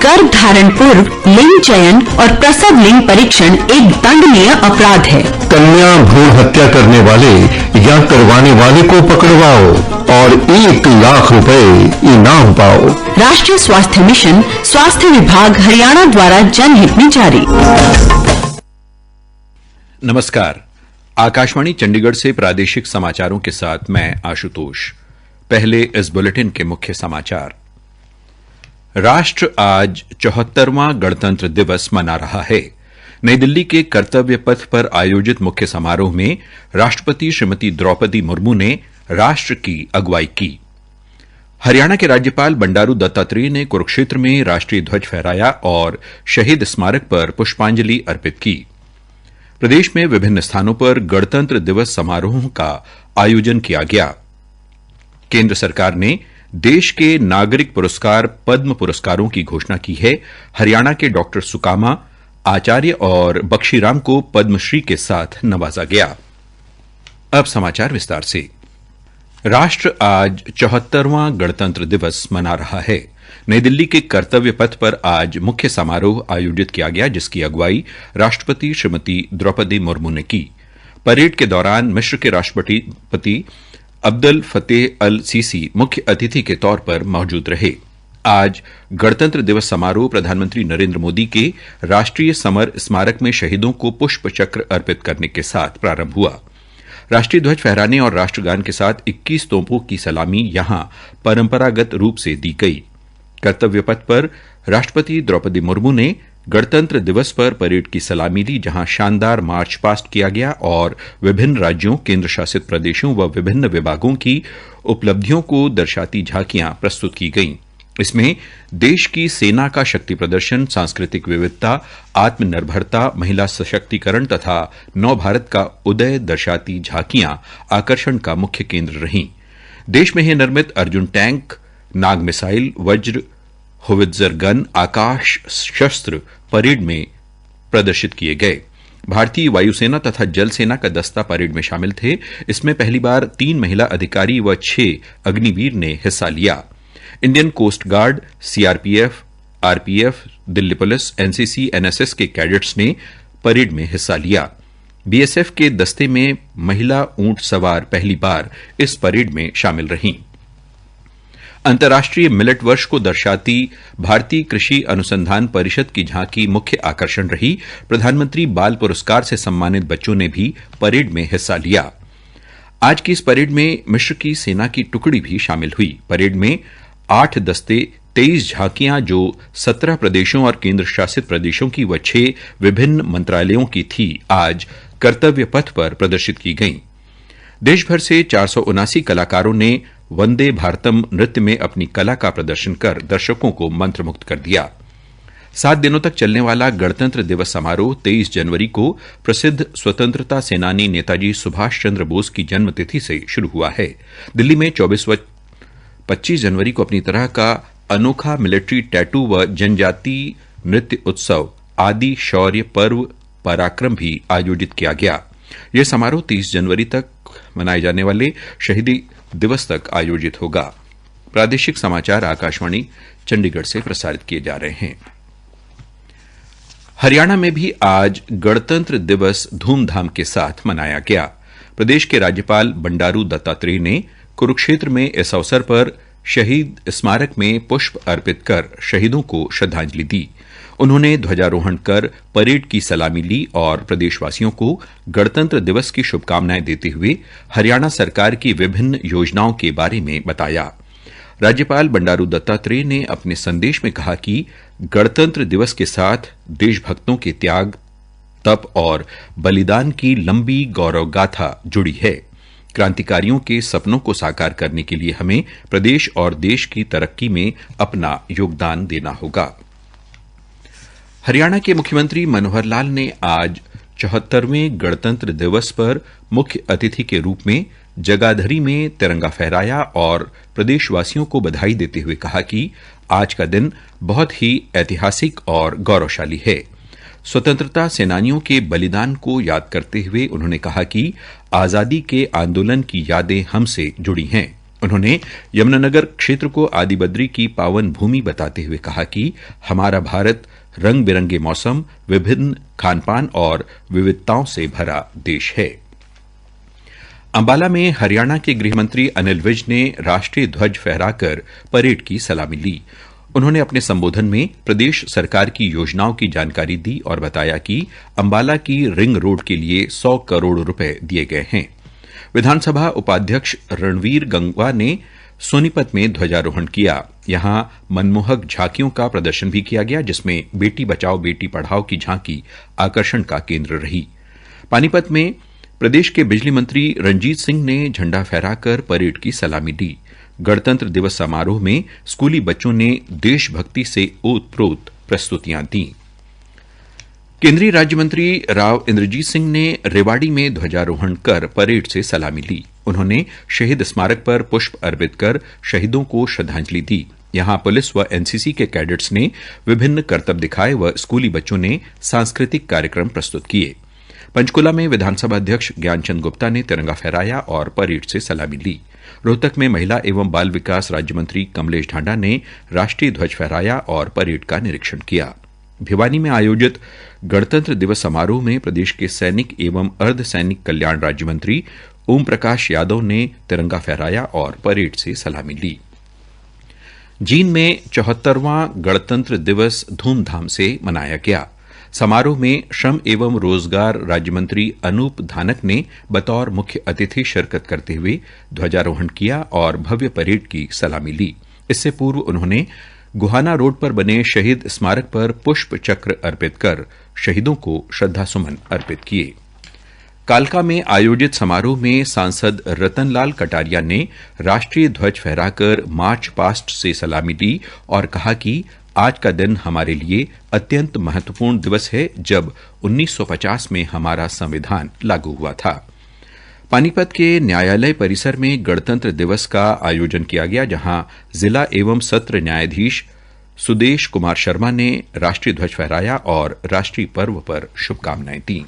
गर्भ धारण पूर्व लिंग चयन और प्रसव लिंग परीक्षण एक दंडनीय अपराध है। कन्या भ्रूण हत्या करने वाले या करवाने वाले को पकड़वाओ और 1 लाख रुपए इनाम पाओ। राष्ट्रीय स्वास्थ्य मिशन, स्वास्थ्य विभाग हरियाणा द्वारा जनहित में जारी। नमस्कार, आकाशवाणी चंडीगढ़ से प्रादेशिक समाचारों के साथ मैं आशुतोष। पहले इस बुलेटिन के मुख्य समाचार। राष्ट्र आज 74वां गणतंत्र दिवस मना रहा है। नई दिल्ली के कर्तव्य पथ पर आयोजित मुख्य समारोह में राष्ट्रपति श्रीमती द्रौपदी मुर्मू ने राष्ट्र की अगुवाई की। हरियाणा के राज्यपाल बंडारू दत्तात्रेय ने कुरुक्षेत्र में राष्ट्रीय ध्वज फहराया और शहीद स्मारक पर पुष्पांजलि अर्पित की। प्रदेश में विभिन्न स्थानों पर गणतंत्र दिवस समारोहों का आयोजन किया गया। केंद्र सरकार ने देश के नागरिक पुरस्कार पद्म पुरस्कारों की घोषणा की है। हरियाणा के डॉक्टर सुकामा, आचार्य और बख्शीराम को पद्मश्री के साथ नवाजा गया। अब समाचार विस्तार से। राष्ट्र आज 74वां गणतंत्र दिवस मना रहा है। नई दिल्ली के कर्तव्य पथ पर आज मुख्य समारोह आयोजित किया गया, जिसकी अगुवाई राष्ट्रपति श्रीमती द्रौपदी मुर्मू ने की। परेड के दौरान मिस्र के राष्ट्रपति अब्दुल फतेह अल सीसी मुख्य अतिथि के तौर पर मौजूद रहे। आज गणतंत्र दिवस समारोह प्रधानमंत्री नरेंद्र मोदी के राष्ट्रीय समर स्मारक में शहीदों को पुष्प चक्र अर्पित करने के साथ प्रारंभ हुआ। राष्ट्रीय ध्वज फहराने और राष्ट्रगान के साथ 21 तोपों की सलामी यहां परंपरागत रूप से दी गई। कर्तव्य पथ पर राष्ट्रपति द्रौपदी मुर्मू ने गणतंत्र दिवस पर परेड की सलामी ली, जहां शानदार मार्च पास्ट किया गया और विभिन्न राज्यों, केंद्र शासित प्रदेशों व विभिन्न विभागों की उपलब्धियों को दर्शाती झांकियां प्रस्तुत की गईं। इसमें देश की सेना का शक्ति प्रदर्शन, सांस्कृतिक विविधता, आत्मनिर्भरता, महिला सशक्तिकरण तथा नव भारत का उदय दर्शाती झांकियां आकर्षण का मुख्य केंद्र रहीं। देश में ही निर्मित अर्जुन टैंक, नाग मिसाइल, वज्र होवित्जर गन, आकाश शस्त्र परेड में प्रदर्शित किए गए। भारतीय वायुसेना तथा जल सेना का दस्ता परेड में शामिल थे। इसमें पहली बार 3 महिला अधिकारी व 6 अग्निवीर ने हिस्सा लिया। Indian coast guard, CRPF, RPF, Delhi police, NCC, NSS के कैडेट्स ने परेड में हिस्सा लिया। बीएसएफ के दस्ते में महिला ऊंट सवार पहली बार इस परेड में शामिल रहीं। अंतर्राष्ट्रीय मिलेट वर्ष को दर्शाती भारतीय कृषि अनुसंधान परिषद की झांकी मुख्य आकर्षण रही। प्रधानमंत्री बाल पुरस्कार से सम्मानित बच्चों ने भी परेड में हिस्सा लिया। आज की इस परेड में मिस्र की सेना की टुकड़ी भी शामिल हुई। परेड में 8 दस्ते, 23 झांकियां जो 17 प्रदेशों और केंद्र शासित प्रदेशों की व 6 विभिन्न मंत्रालयों की थी, आज कर्तव्य पथ पर प्रदर्शित की गईं। देश भर से 479 कलाकारों ने वंदे भारतम नृत्य में अपनी कला का प्रदर्शन कर दर्शकों को मंत्रमुग्ध कर दिया। 7 दिनों तक चलने वाला गणतंत्र दिवस समारोह 23 जनवरी को प्रसिद्ध स्वतंत्रता सेनानी नेताजी सुभाष चंद्र बोस की जन्मतिथि से शुरू हुआ है। दिल्ली में 25 जनवरी को अपनी तरह का अनोखा मिलिट्री टैटू व जनजाति नृत्य उत्सव आदि शौर्य पर्व पराक्रम भी आयोजित किया गया। यह समारोह 30 जनवरी तक मनाए जाने वाले शहीदी दिवस तक आयोजित होगा। प्रादेशिक समाचार आकाशवाणी चंडीगढ़ से प्रसारित किए जा रहे हैं। हरियाणा में भी आज गणतंत्र दिवस धूमधाम के साथ मनाया गया। प्रदेश के राज्यपाल बंडारू दत्तात्रेय ने कुरुक्षेत्र में इस अवसर पर शहीद स्मारक में पुष्प अर्पित कर शहीदों को श्रद्धांजलि दी। उन्होंने ध्वजारोहण कर परेड की सलामी ली और प्रदेशवासियों को गणतंत्र दिवस की शुभकामनाएं देते हुए हरियाणा सरकार की विभिन्न योजनाओं के बारे में बताया। राज्यपाल बंडारू दत्तात्रेय ने अपने संदेश में कहा कि गणतंत्र दिवस के साथ देशभक्तों के त्याग, तप और बलिदान की लंबी गौरव गाथा जुड़ी है। क्रांतिकारियों के सपनों को साकार करने के लिए हमें प्रदेश और देश की तरक्की में अपना योगदान देना होगा। हरियाणा के मुख्यमंत्री मनोहर लाल ने आज 74वें गणतंत्र दिवस पर मुख्य अतिथि के रूप में जगाधरी में तिरंगा फहराया और प्रदेशवासियों को बधाई देते हुए कहा कि आज का दिन बहुत ही ऐतिहासिक और गौरवशाली है। स्वतंत्रता सेनानियों के बलिदान को याद करते हुए उन्होंने कहा कि आजादी के आंदोलन की यादें हमसे जुड़ी हैं। उन्होंने यमुनानगर क्षेत्र को आदि बद्री की पावन भूमि बताते हुए कहा कि हमारा भारत रंग बिरंगे मौसम, विभिन्न खानपान और विविधताओं से भरा देश है। अंबाला में हरियाणा के गृह मंत्री अनिल विज ने राष्ट्रीय ध्वज फहराकर परेड की सलामी ली। उन्होंने अपने संबोधन में प्रदेश सरकार की योजनाओं की जानकारी दी और बताया कि अंबाला की रिंग रोड के लिए 100 करोड़ रुपए दिए गए हैं। विधानसभा उपाध्यक्ष रणवीर गंगवा ने सोनीपत में ध्वजारोहण किया। यहां मनमोहक झांकियों का प्रदर्शन भी किया गया, जिसमें बेटी बचाओ बेटी पढ़ाओ की झांकी आकर्षण का केंद्र रही। पानीपत में प्रदेश के बिजली मंत्री रंजीत सिंह ने झंडा फहराकर परेड की सलामी ली। गणतंत्र दिवस समारोह में स्कूली बच्चों ने देशभक्ति से ओतप्रोत प्रस्तुतियां दी। केंद्रीय राज्य मंत्री राव इंद्रजीत सिंह ने रेवाड़ी में ध्वजारोहण कर परेड से सलामी ली। उन्होंने शहीद स्मारक पर पुष्प अर्पित कर शहीदों को श्रद्धांजलि दी। यहां पुलिस व एनसीसी के कैडेट्स ने विभिन्न करतब दिखाए व स्कूली बच्चों ने सांस्कृतिक कार्यक्रम प्रस्तुत किए। पंचकुला में विधानसभा अध्यक्ष ज्ञानचंद गुप्ता ने तिरंगा फहराया और परेड से सलामी ली। रोहतक में महिला एवं बाल विकास राज्य मंत्री कमलेश ढांडा ने राष्ट्रीय ध्वज फहराया और परेड का निरीक्षण किया। भिवानी में आयोजित गणतंत्र दिवस समारोह में प्रदेश के सैनिक एवं अर्ध सैनिक कल्याण राज्य मंत्री ओम प्रकाश यादव ने तिरंगा फहराया और परेड से सलामी ली। जींद में 74वां गणतंत्र दिवस धूमधाम से मनाया गया। समारोह में श्रम एवं रोजगार राज्य मंत्री अनूप धानक ने बतौर मुख्य अतिथि शिरकत करते हुए ध्वजारोहण किया और भव्य परेड की सलामी ली। इससे पूर्व उन्होंने गुहाना रोड पर बने शहीद स्मारक पर पुष्प चक्र अर्पित कर शहीदों को श्रद्धासुमन अर्पित किए। कालका में आयोजित समारोह में सांसद रतन लाल कटारिया ने राष्ट्रीय ध्वज फहराकर मार्च पास्ट से सलामी ली और कहा कि आज का दिन हमारे लिए अत्यंत महत्वपूर्ण दिवस है, जब 1950 में हमारा संविधान लागू हुआ था। पानीपत के न्यायालय परिसर में गणतंत्र दिवस का आयोजन किया गया, जहां जिला एवं सत्र न्यायाधीश सुदेश कुमार शर्मा ने राष्ट्रीय ध्वज फहराया और राष्ट्रीय पर्व पर शुभकामनाएं दी।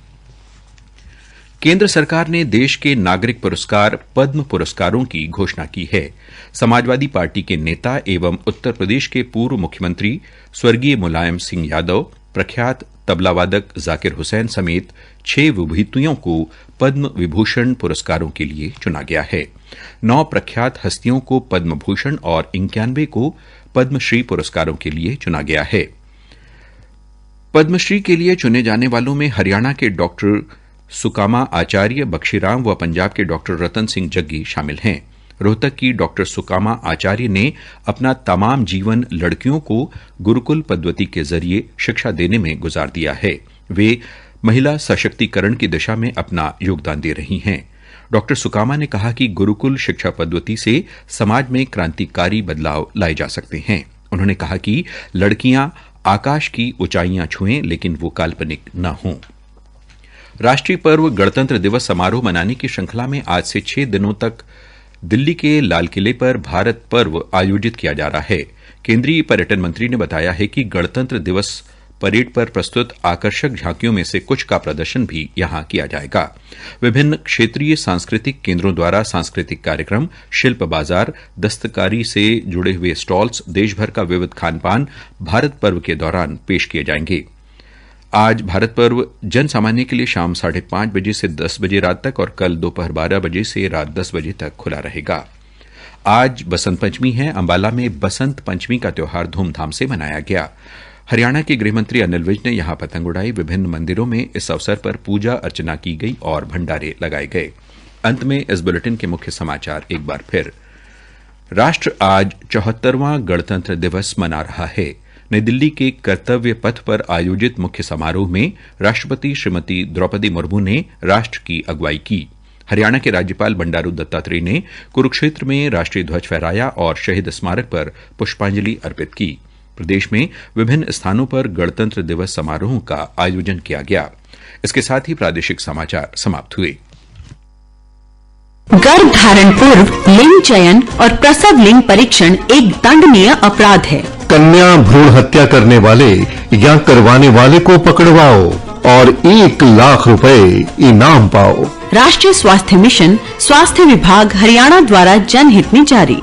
केंद्र सरकार ने देश के नागरिक पुरस्कार पद्म पुरस्कारों की घोषणा की है। समाजवादी पार्टी के नेता एवं उत्तर प्रदेश के पूर्व मुख्यमंत्री स्वर्गीय मुलायम सिंह यादव, प्रख्यात तबलावादक जाकिर हुसैन समेत 6 विभूतियों को पद्म विभूषण पुरस्कारों के लिए चुना गया है। 9 प्रख्यात हस्तियों को पद्म भूषण और 91 को पद्मश्री पुरस्कारों के लिए चुना गया है। पद्मश्री के लिए चुने जाने वालों में हरियाणा के डॉक्टर सुकामा आचार्य बख्शीराम व पंजाब के डॉक्टर रतन सिंह जग्गी शामिल हैं। रोहतक की डॉक्टर सुकामा आचार्य ने अपना तमाम जीवन लड़कियों को गुरुकुल पद्धति के जरिए शिक्षा देने में गुजार दिया है। वे महिला सशक्तिकरण की दिशा में अपना योगदान दे रही हैं। डॉक्टर सुकामा ने कहा कि गुरुकुल शिक्षा पद्धति से समाज में क्रांतिकारी बदलाव लाए जा सकते हैं। उन्होंने कहा कि लड़कियां आकाश की ऊंचाइयां छुएं, लेकिन वो काल्पनिक न हों। राष्ट्रीय पर्व गणतंत्र दिवस समारोह मनाने की श्रृंखला में आज से 6 दिनों तक दिल्ली के लाल किले पर भारत पर्व आयोजित किया जा रहा है। केंद्रीय पर्यटन मंत्री ने बताया है कि गणतंत्र दिवस परेड पर प्रस्तुत आकर्षक झांकियों में से कुछ का प्रदर्शन भी यहां किया जाएगा। विभिन्न क्षेत्रीय सांस्कृतिक केंद्रों द्वारा सांस्कृतिक कार्यक्रम, शिल्प बाजार, दस्तकारी से जुड़े हुए स्टॉल्स, देश भर का विविध खानपान भारत पर्व के दौरान पेश किए जाएंगे। आज भारत पर्व जन सामान्य के लिए शाम 5:30 बजे से 10 बजे रात तक और कल दोपहर 12 बजे से रात 10 बजे तक खुला रहेगा। आज बसंत पंचमी है। अंबाला में बसंत पंचमी का त्यौहार धूमधाम से मनाया गया। हरियाणा के गृह मंत्री अनिल विज ने यहां पतंग उड़ाई। विभिन्न मंदिरों में इस अवसर पर पूजा अर्चना की गई और भंडारे लगाए गए। अंत में इस बुलेटिन के मुख्य समाचार एक बार फिर। राष्ट्र आज 74वां गणतंत्र दिवस मना रहा है। नई दिल्ली के कर्तव्य पथ पर आयोजित मुख्य समारोह में राष्ट्रपति श्रीमती द्रौपदी मुर्मू ने राष्ट्र की अगुवाई की। हरियाणा के राज्यपाल बंडारू दत्तात्रेय ने कुरुक्षेत्र में राष्ट्रीय ध्वज फहराया और शहीद स्मारक पर पुष्पांजलि अर्पित की। प्रदेश में विभिन्न स्थानों पर गणतंत्र दिवस समारोहों का आयोजन किया गया। इसके साथ ही प्रादेशिक समाचार समाप्त हुए। गर्भ धारण पूर्व लिंग चयन और प्रसव लिंग परीक्षण एक दंडनीय अपराध है। कन्या भ्रूण हत्या करने वाले या करवाने वाले को पकड़वाओ। और 1 लाख रुपए इनाम पाओ। राष्ट्रीय स्वास्थ्य मिशन, स्वास्थ्य विभाग हरियाणा द्वारा जनहित में जारी।